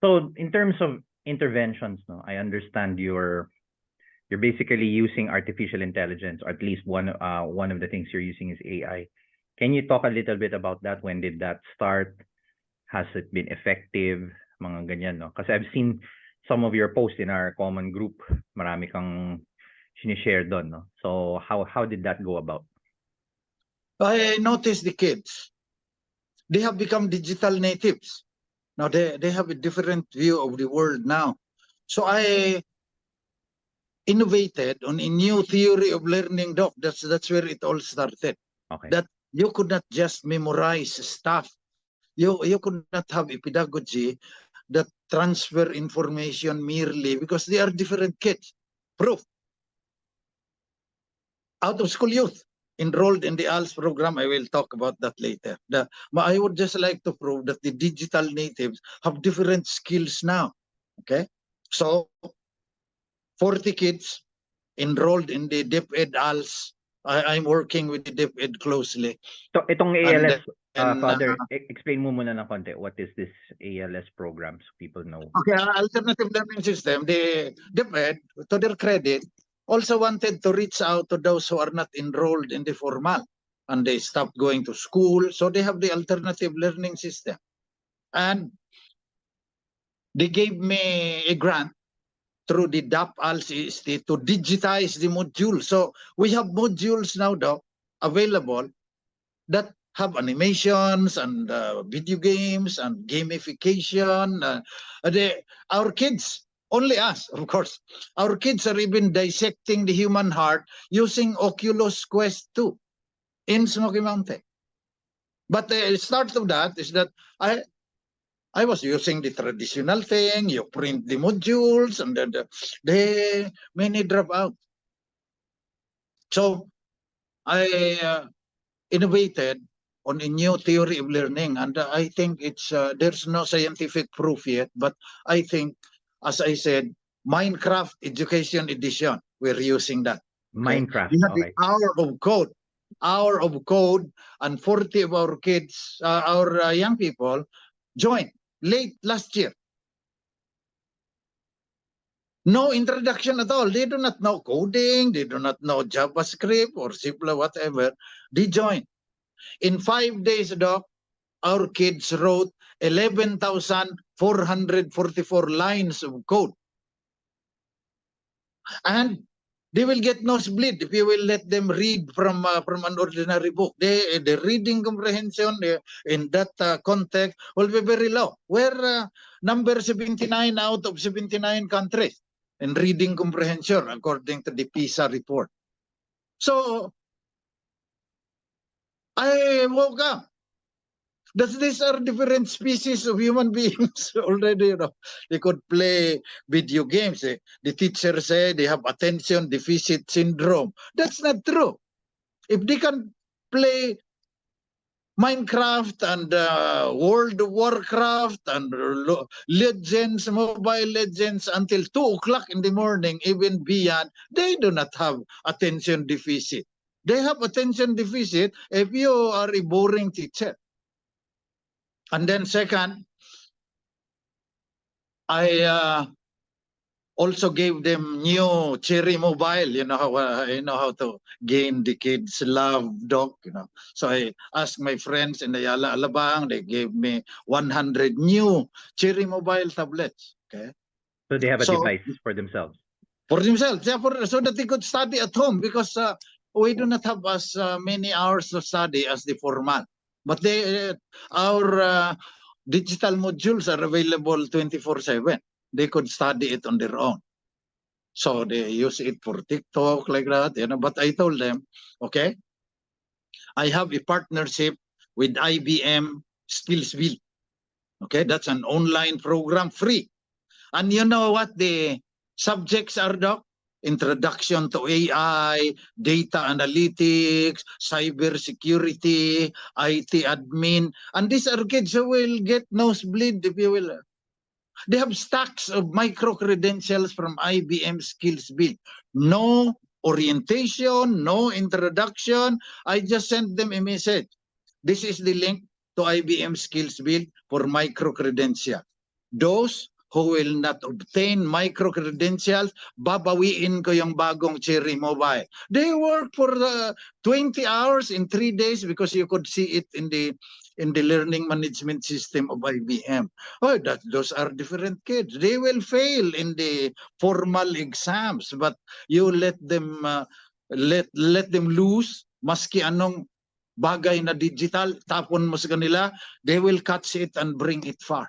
So in terms of interventions, no, I understand you're basically using artificial intelligence, or at least one of the things you're using is AI. Can you talk a little bit about that? When did that start? Has it been effective? Mga ganyan, no? Kasi I've seen some of your posts in our common group. Marami kang sinishare doon, no? So how did that go about? I noticed the kids, they have become digital natives. Now they have a different view of the world now. So I innovated on a new theory of learning, Doc. That's where it all started. Okay. That you could not just memorize stuff. You could not have a pedagogy that transfer information merely because they are different kids. Proof. Out of school youth enrolled in the ALS program, I will talk about that later. I would just like to prove that the digital natives have different skills now. Okay? So 40 kids enrolled in the DepEd ALS. I'm working with the DepEd closely. So itong And ALS, then, Father, explain mo muna ng konti. What is this ALS program so people know? Okay, alternative learning system, the DepEd, to their credit, also wanted to reach out to those who are not enrolled in the formal and they stopped going to school. So they have the alternative learning system. And they gave me a grant through the DAP-ALS to digitize the module. So we have modules now, Doc, available that have animations and video games and gamification. Our kids, only us, of course, our kids are even dissecting the human heart using Oculus Quest 2 in Smoky Mountain. But the start of that is that I was using the traditional thing. You print the modules and then many drop out. So I innovated on a new theory of learning, and I think it's there's no scientific proof yet, but I think, as I said, Minecraft Education Edition, we're using that. Okay? Minecraft, We have okay. the hour of code, and 40 of our kids, our young people, joined late last year. No introduction at all. They do not know coding. They do not know JavaScript or C++, whatever. They join. In 5 days, Doc, our kids wrote 11,444 lines of code. And they will get nosebleed if you will let them read from an ordinary book. The reading comprehension in that context will be very low. We're number 79 out of 79 countries in reading comprehension, according to the PISA report. So I woke up. These are different species of human beings already. You know, they could play video games. The teacher said they have attention deficit syndrome. That's not true. If they can play Minecraft and World of Warcraft and Legends, Mobile Legends until 2 o'clock in the morning, even beyond, they do not have attention deficit. They have attention deficit if you are a boring teacher. And then second, I also gave them new Cherry Mobile. You know how to gain the kids' love, Doc. You know, so I asked my friends in the Ayala Alabang. They gave me 100 new Cherry Mobile tablets. Okay, So they have a device for themselves. For themselves, yeah, so that they could study at home because we do not have as many hours to study as the formal. But our digital modules are available 24/7. They could study it on their own. So they use it for TikTok like that, you know. But I told them, okay, I have a partnership with IBM SkillsBuild. Okay, that's an online program, free. And you know what the subjects are, Doc? Introduction to AI, data analytics, cybersecurity, IT admin. And these are kids who will get nosebleed, if you will. They have stacks of micro-credentials from IBM SkillsBuild. No orientation, no introduction. I just sent them a message. This is the link to IBM SkillsBuild for micro-credential. those who will not obtain micro-credentials, babawiin ko yung bagong Cherry Mobile. They work for 20 hours in 3 days because you could see it in the learning management system of IBM. Oh, those are different kids. They will fail in the formal exams, but you let them lose maski anong bagay na digital, tapon mo sa kanila, they will catch it and bring it far.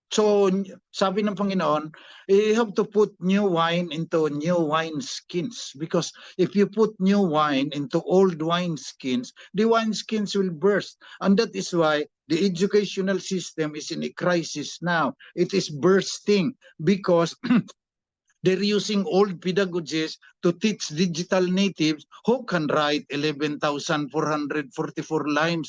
So, sabi ng Panginoon, you have to put new wine into new wine skins, because if you put new wine into old wine skins, the wine skins will burst. And that is why the educational system is in a crisis now. It is bursting because they're using old pedagogies to teach digital natives who can write 11,444 lines